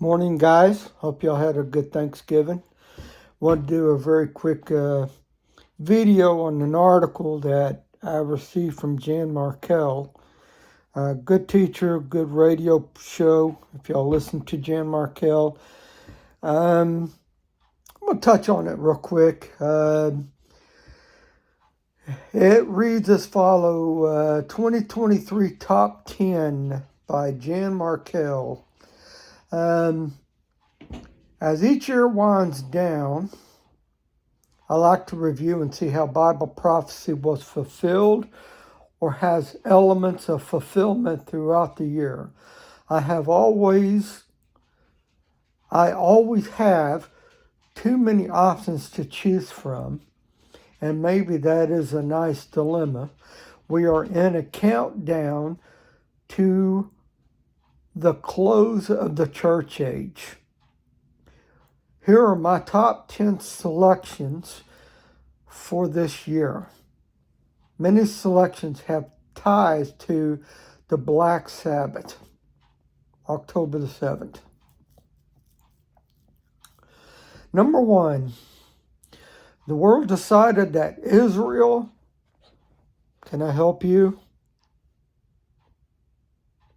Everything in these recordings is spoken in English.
Morning, guys. Hope y'all had a good Thanksgiving. Want to do a very quick video on an article that I received from Jan Markell. Good teacher, good radio show. If y'all listen to Jan Markell, I'm gonna touch on it real quick. It reads as follow: 2023 Top 10 by Jan Markell. As each year winds down, I like to review and see how Bible prophecy was fulfilled or has elements of fulfillment throughout the year. I always have too many options to choose from, and maybe that is a nice dilemma. We are in a countdown to the close of the church age. Here are my top 10 selections for this year. Many selections have ties to the Black Sabbath, October the 7th. Number 1, the world decided that Israel, can I help you?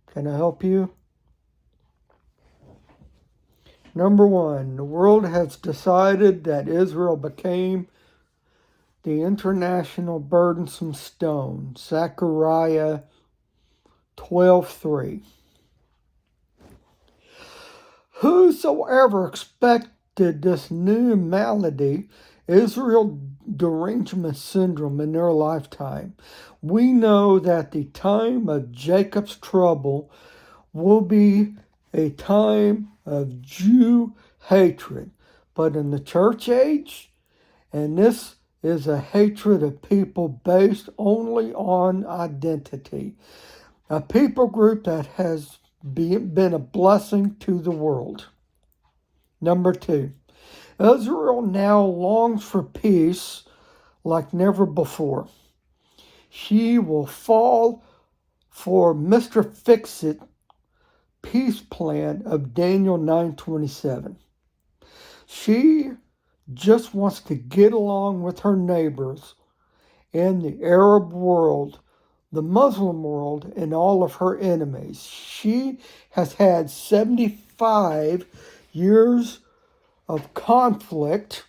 Can I help you? Number 1, the world has decided that Israel became the international burdensome stone. Zechariah 12:3. Whosoever expected this new malady, Israel derangement syndrome, in their lifetime, we know that the time of Jacob's trouble will be a time of Jew hatred. But in the church age, and this is a hatred of people based only on identity, a people group that has been a blessing to the world. Number 2, Israel now longs for peace like never before. She will fall for Mr. Fix-It peace plan of Daniel 9:27. She just wants to get along with her neighbors in the Arab world, the Muslim world, and all of her enemies. She has had 75 years of conflict.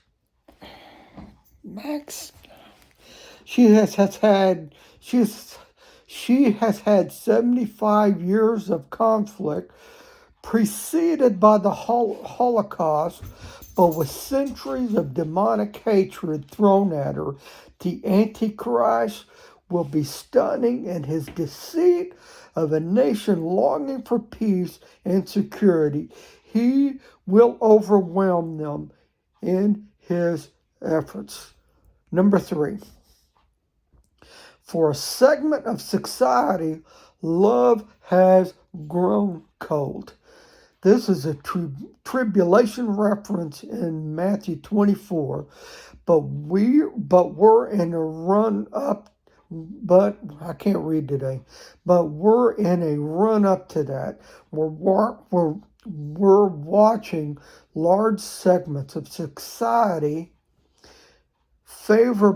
Max, she has had 75 years of conflict, preceded by the Holocaust, but with centuries of demonic hatred thrown at her. The Antichrist will be stunning in his deceit of a nation longing for peace and security. He will overwhelm them in his efforts. Number 3, for a segment of society, love has grown cold. This is a tribulation reference in Matthew 24, but we're in a run up. But I can't read today. But we're in a run up to that. We're watching large segments of society favor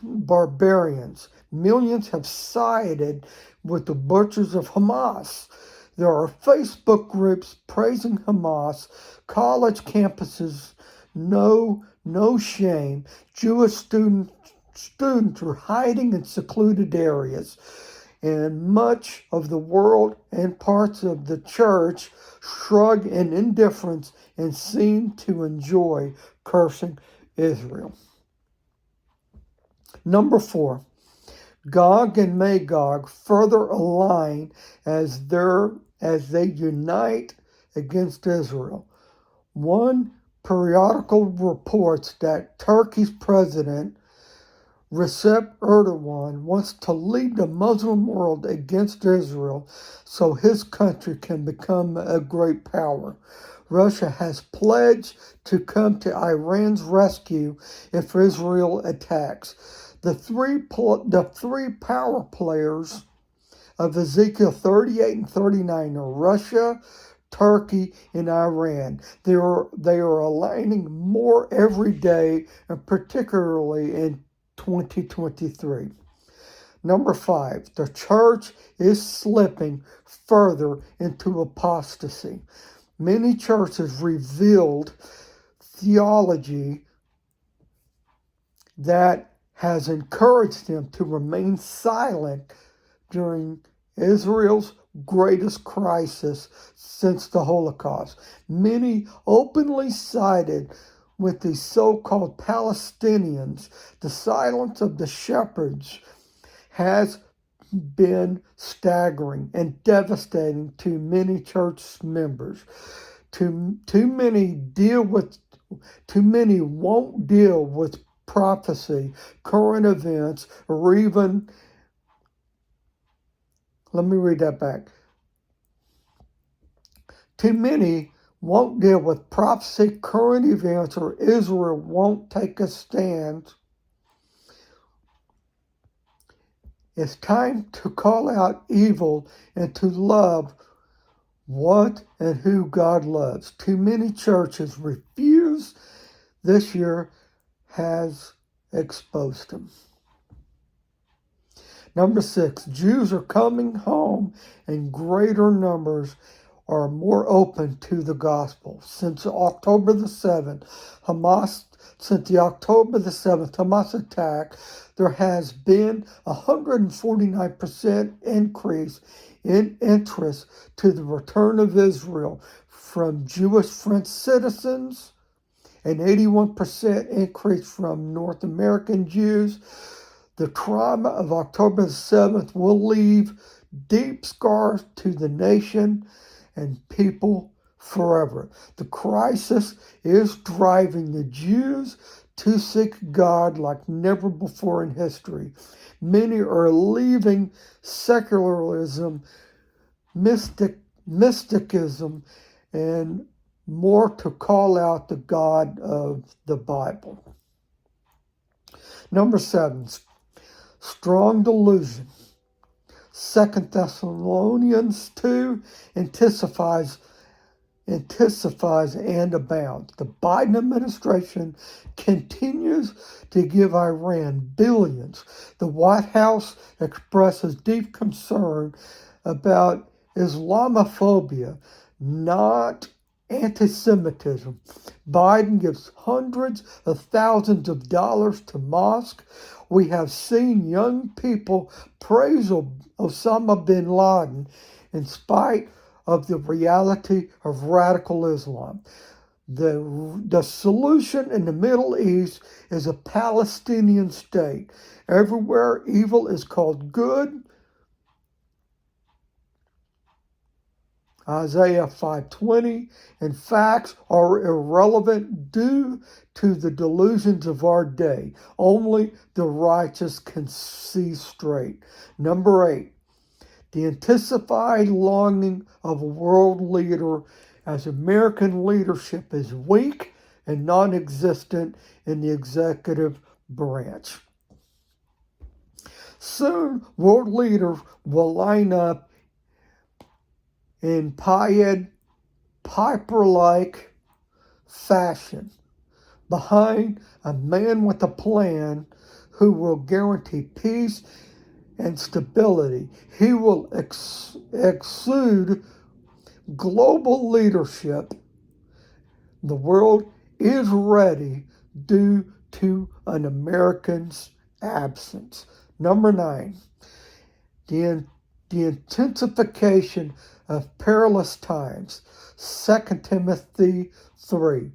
barbarians. Millions have sided with the butchers of Hamas. There are Facebook groups praising Hamas, college campuses, no shame. Jewish students are hiding in secluded areas. And much of the world and parts of the church shrug in indifference and seem to enjoy cursing Israel. Number 4, Gog and Magog further align as they unite against Israel. One periodical reports that Turkey's president Recep Erdogan wants to lead the Muslim world against Israel so his country can become a great power. Russia has pledged to come to Iran's rescue if Israel attacks. The three power players of Ezekiel 38 and 39 are Russia, Turkey, and Iran. They are aligning more every day, and particularly in 2023. Number 5, the church is slipping further into apostasy. Many churches revealed theology that has encouraged them to remain silent during Israel's greatest crisis since the Holocaust. Many openly sided with the so-called Palestinians. The silence of the shepherds has been staggering and devastating to many church members. Too many won't deal with prophecy, current events, or even, let me read that back. Too many won't deal with prophecy, current events, or Israel won't take a stand. It's time to call out evil and to love what and who God loves. Too many churches refuse. This year has exposed them. Number 6, Jews are coming home in greater numbers, are more open to the gospel. Since the October the 7th Hamas attack, there has been a 149% increase in interest to the return of Israel from Jewish French citizens, an 81% increase from North American Jews. The trauma of October the 7th will leave deep scars to the nation and people forever. The crisis is driving the Jews to seek God like never before in history. Many are leaving secularism, mysticism, and more to call out the God of the Bible. Number 7, strong delusion. 2 Thessalonians 2 intensifies and abounds. The Biden administration continues to give Iran billions. The White House expresses deep concern about Islamophobia, not anti-Semitism. Biden gives hundreds of thousands of dollars to mosques. We have seen young people praise Osama bin Laden in spite of the reality of radical Islam. The solution in the Middle East is a Palestinian state. Everywhere evil is called good. Isaiah 5:20, and facts are irrelevant due to the delusions of our day. Only the righteous can see straight. Number 8, the intensified longing of a world leader as American leadership is weak and non-existent in the executive branch. Soon, world leaders will line up in Pied Piper-like fashion behind a man with a plan who will guarantee peace and stability. He will exude global leadership. The world is ready due to an American's absence. Number 9, the intensification of perilous times. 2 Timothy 3,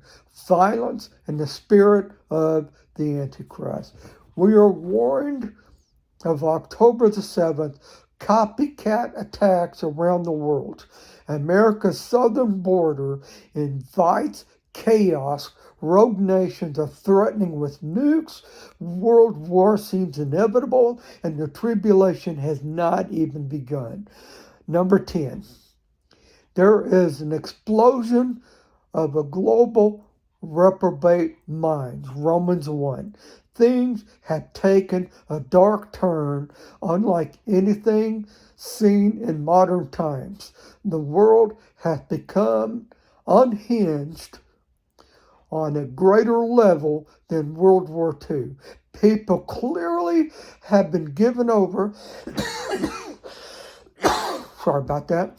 violence and the spirit of the Antichrist. We are warned of October the 7th, copycat attacks around the world. America's southern border invites chaos. Rogue nations are threatening with nukes. World war seems inevitable, and the tribulation has not even begun. Number 10, there is an explosion of a global reprobate minds. Romans 1. things had taken a dark turn unlike anything seen in modern times. The world had become unhinged on a greater level than World War II. People clearly have been given over, sorry about that,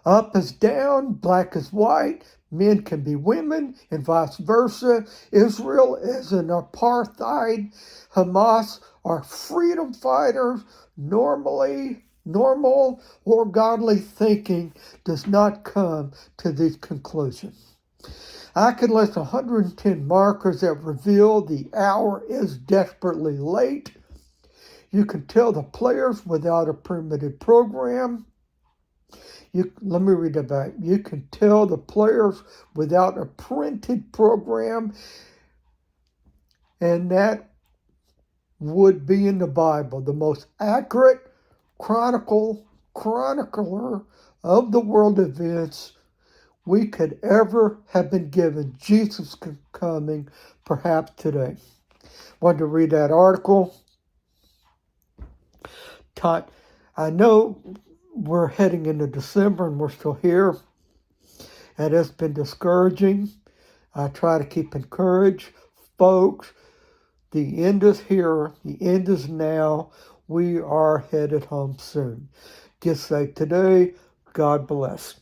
up is down, black is white, men can be women, and vice versa. Israel is an apartheid. Hamas are freedom fighters. Normal or godly thinking does not come to these conclusions. I can list 110 markers that reveal the hour is desperately late. You can tell the players without a primitive program. Let me read that back. You can tell the players without a printed program, and that would be in the Bible, the most accurate chronicler of the world events we could ever have been given. Jesus coming, perhaps today. Wanted to read that article. I know we're heading into December and we're still here, and it's been discouraging. I try to keep encouraged. Folks, the end is here. The end is now. We are headed home soon. Get safe today. God bless.